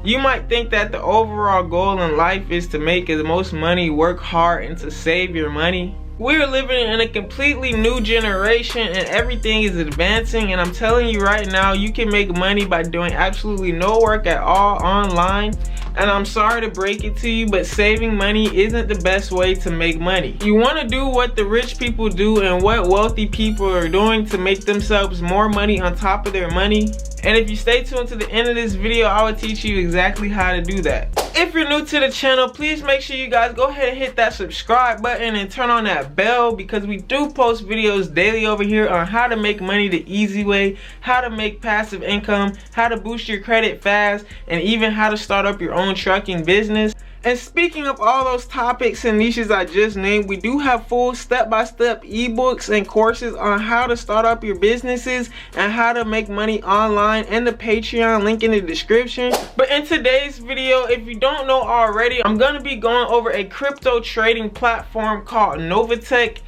You might think that the overall goal in life is to make the most money, work hard, and to save your money. We're living in a completely new generation and everything is advancing, and I'm telling you right now, you can make money by doing absolutely no work at all online. And I'm sorry to break it to you, but saving money isn't the best way to make money. You want to do what the rich people do and what wealthy people are doing to make themselves more money on top of their money. And if you stay tuned to the end of this video, I will teach you exactly how to do that. If you're new to the channel, please make sure you guys go ahead and hit that subscribe button and turn on that bell, because we do post videos daily over here on how to make money the easy way, how to make passive income, how to boost your credit fast, and even how to start up your own trucking business. And speaking of all those topics and niches I just named, we do have full step-by-step ebooks and courses on how to start up your businesses and how to make money online, and the Patreon link in the description. But in today's video, if you don't know already, I'm going to be going over a crypto trading platform called Novatech.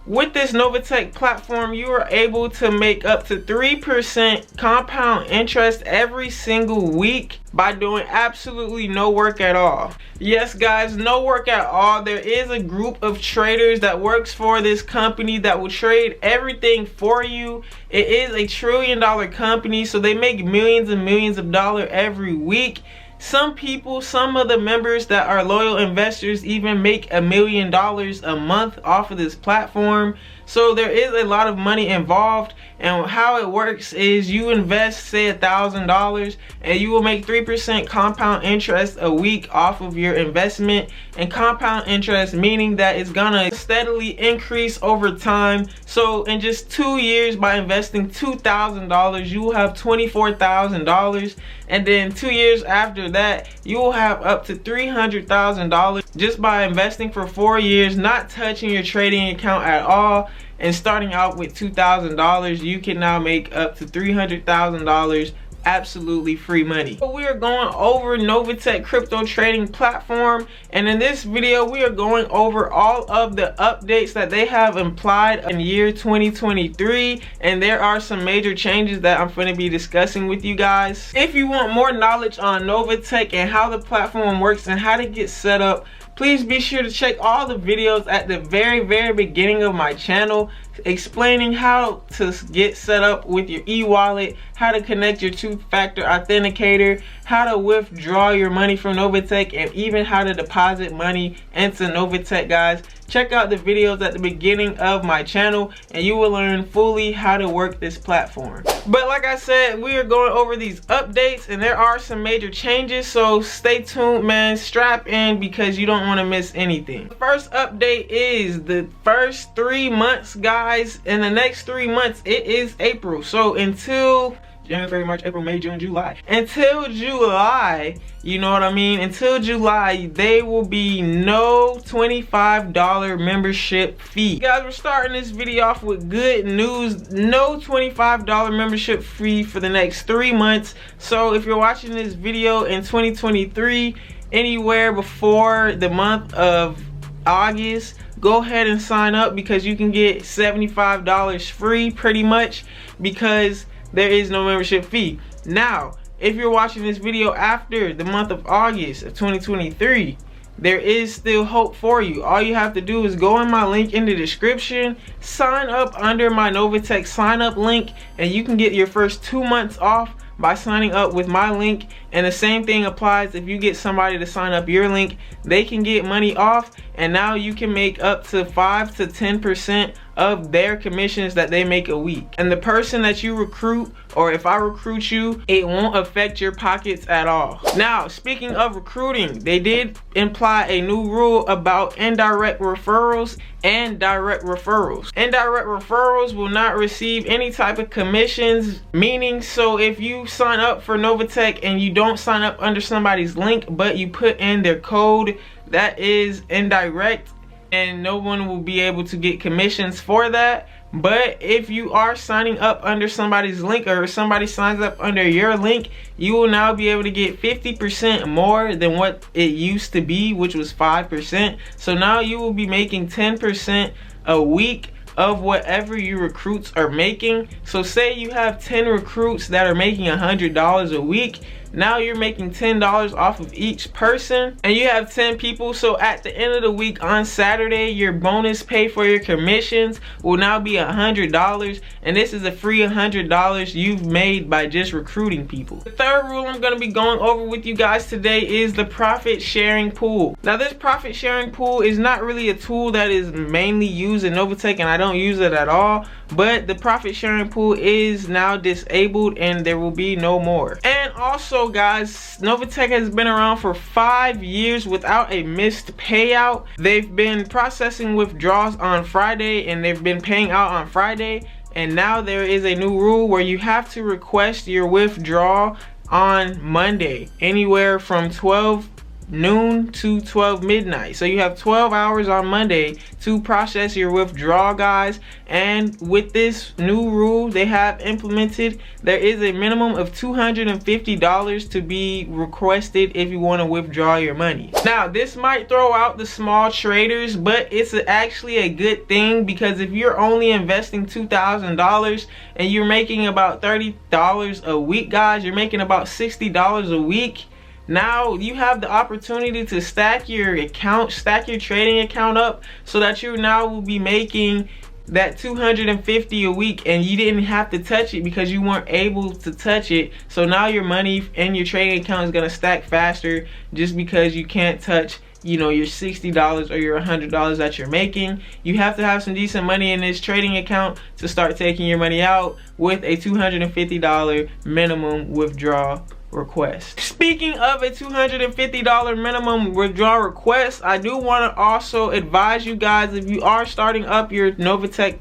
With this Novatech platform, you are able to make up to 3% compound interest every single week by doing absolutely no work at all. Yes guys, no work at all. There is a group of traders that works for this company that will trade everything for you. It is a $1 trillion company, so they make millions and millions of dollars every week. Some people, some of the members that are loyal investors even make $1 million a month off of this platform. So there is a lot of money involved, and how it works is you invest, say, $1,000, and you will make 3% compound interest a week off of your investment. And compound interest meaning that it's gonna steadily increase over time. So in just 2 years, by investing $2,000, you will have $24,000, and then 2 years after that, you will have up to $300,000 just by investing for 4 years, not touching your trading account at all. And starting out with $2,000, you can now make up to $300,000 absolutely free money. So we are going over Novatech crypto trading platform, and in this video we are going over all of the updates that they have implied in year 2023, and there are some major changes that I'm going to be discussing with you guys. If you want more knowledge on Novatech and how the platform works and how to get set up, please be sure to check all the videos at the very beginning of my channel, explaining how to get set up with your e-wallet, how to connect your two-factor authenticator, how to withdraw your money from Novatech, and even how to deposit money into Novatech, guys. Check out the videos at the beginning of my channel and you will learn fully how to work this platform. But like I said, we are going over these updates and there are some major changes, so stay tuned, man. Strap in because you don't want to miss anything. The first update is the first 3 months, guys. In the next 3 months, it is April. So until January, February, March, April, May, June, July. Until July, you know what I mean? Until July, there will be no $25 membership fee. Guys, we're starting this video off with good news. No $25 membership fee for the next 3 months. So if you're watching this video in 2023, anywhere before the month of August, go ahead and sign up because you can get $75 free pretty much, because there is no membership fee. Now, if you're watching this video after the month of August of 2023, there is still hope for you. All you have to do is go in my link in the description, sign up under my Novatech sign up link, and you can get your first 2 months off by signing up with my link. And the same thing applies if you get somebody to sign up your link. They can get money off, and now you can make up to 5 to 10% of their commissions that they make a week. And the person that you recruit, or if I recruit you, it won't affect your pockets at all. Now, speaking of recruiting, they did imply a new rule about indirect referrals and direct referrals. Indirect referrals will not receive any type of commissions, meaning, so if you sign up for Novatech and you don't sign up under somebody's link, but you put in their code, that is indirect, and no one will be able to get commissions for that. But if you are signing up under somebody's link, or somebody signs up under your link, you will now be able to get 50% more than what it used to be, which was 5%. So now you will be making 10% a week of whatever your recruits are making. So say you have 10 recruits that are making $100 a week, Now you're making $10 off of each person, and you have 10 people. So at the end of the week on Saturday, your bonus pay for your commissions will now be $100, and this is a free $100 you've made by just recruiting people. The third rule I'm going to be going over with you guys today is the profit sharing pool. Now this profit sharing pool is not really a tool that is mainly used in Novatech, and I don't use it at all, but the profit sharing pool is now disabled and there will be no more. And also guys, Novatech has been around for 5 years without a missed payout. They've been processing withdrawals on Friday and they've been paying out on Friday, and now there is a new rule where you have to request your withdrawal on Monday, anywhere from 12 noon to 12 midnight. So you have 12 hours on Monday to process your withdrawal, guys. And with this new rule they have implemented, there is a minimum of $250 to be requested if you want to withdraw your money. Now this might throw out the small traders, but it's actually a good thing, because if you're only investing $2,000 and you're making about $30 a week, guys, you're making about $60 a week. Now you have the opportunity to stack your account, stack your trading account up, so that you now will be making that $250 a week, and you didn't have to touch it because you weren't able to touch it. So now your money in your trading account is gonna stack faster, just because you can't touch, you know, your $60 or your $100 that you're making. You have to have some decent money in this trading account to start taking your money out with a $250 minimum withdrawal request. Speaking of a $250 minimum withdrawal request, I do want to also advise you guys, if you are starting up your Novatech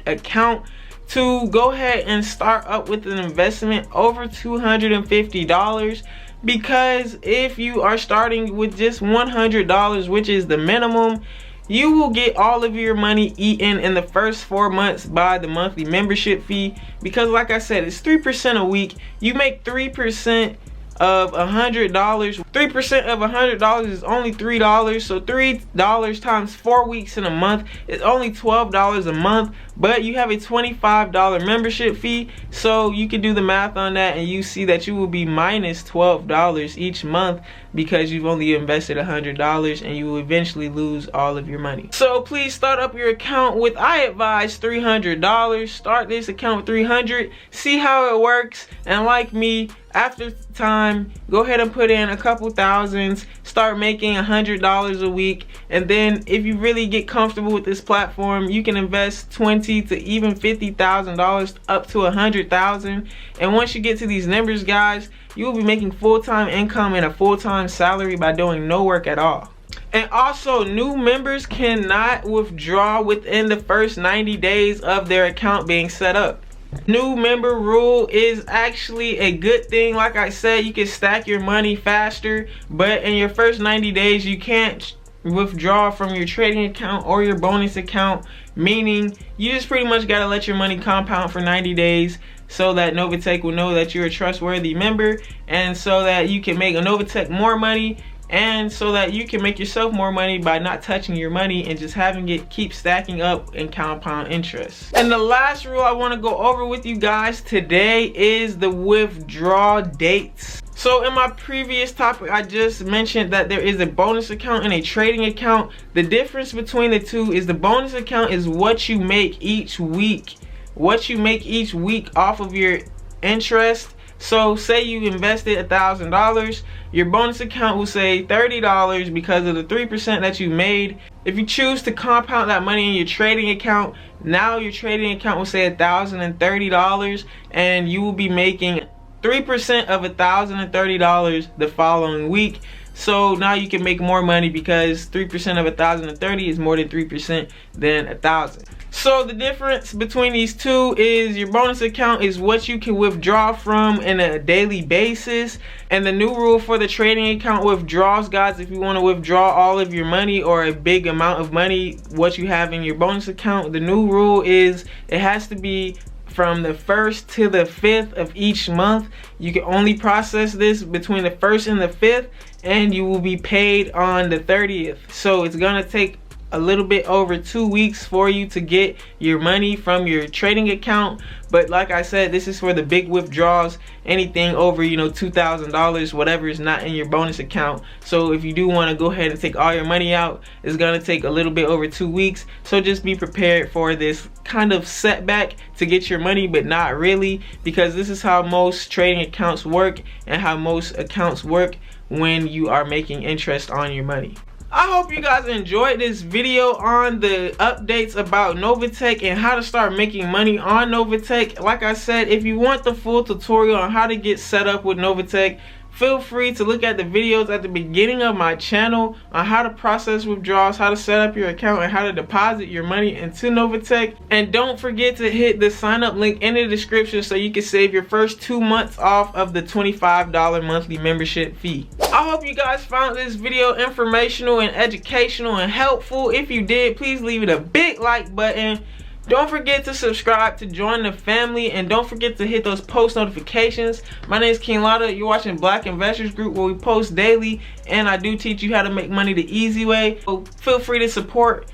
account, to go ahead and start up with an investment over $250, because if you are starting with just $100, which is the minimum, you will get all of your money eaten in the first 4 months by the monthly membership fee, because like I said, it's 3% a week. You make 3% of $100. 3% of $100 is only $3, so $3 times 4 weeks in a month is only $12 a month, but you have a $25 membership fee. So you can do the math on that and you see that you will be minus $12 each month, because you've only invested $100 and you will eventually lose all of your money. So please start up your account with, I advise, $300. Start this account with $300, see how it works, and like me, after time, go ahead and put in a couple thousands, start making $100 a week, and then if you really get comfortable with this platform, you can invest $20,000 to even $50,000 up to $100,000. And once you get to these numbers, guys, you will be making full-time income and a full-time salary by doing no work at all. And also, new members cannot withdraw within the first 90 days of their account being set up. New member rule is actually a good thing. Like I said, you can stack your money faster, but in your first 90 days you can't withdraw from your trading account or your bonus account, meaning you just pretty much got to let your money compound for 90 days so that Novatech will know that you're a trustworthy member, and so that you can make a Novatech more money, and so that you can make yourself more money by not touching your money and just having it keep stacking up and compound interest. And the last rule I want to go over with you guys today is the withdrawal dates. So in my previous topic, I just mentioned that there is a bonus account and a trading account. The difference between the two is the bonus account is what you make each week. What you make each week off of your interest. So say you invested $1,000, your bonus account will say $30 because of the 3% that you made. If you choose to compound that money in your trading account, now your trading account will say $1,030, and you will be making 3% of $1,030 the following week. So now you can make more money, because 3% of $1,030 is more than 3% than 1,000. So the difference between these two is your bonus account is what you can withdraw from on a daily basis, and the new rule for the trading account withdrawals, guys, if you want to withdraw all of your money or a big amount of money what you have in your bonus account, the new rule is it has to be from the 1st to the 5th of each month. You can only process this between the 1st and the 5th, and you will be paid on the 30th. So it's gonna take a little bit over 2 weeks for you to get your money from your trading account. But like I said, this is for the big withdrawals, anything over, you know, $2,000, whatever is not in your bonus account. So if you do want to go ahead and take all your money out, it's going to take a little bit over 2 weeks. So just be prepared for this kind of setback to get your money, but not really, because this is how most trading accounts work and how most accounts work when you are making interest on your money. I hope you guys enjoyed this video on the updates about Novatech and how to start making money on Novatech. Like I said, if you want the full tutorial on how to get set up with Novatech, feel free to look at the videos at the beginning of my channel on how to process withdrawals, how to set up your account, and how to deposit your money into Novatech. And don't forget to hit the sign up link in the description so you can save your first 2 months off of the $25 monthly membership fee. I hope you guys found this video informational and educational and helpful. If you did, please leave it a big like button. Don't forget to subscribe to join the family, and don't forget to hit those post notifications. My name is KINGLATTA. You're watching Black Investors Group, where we post daily, and I do teach you how to make money the easy way. So feel free to support.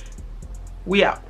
We out.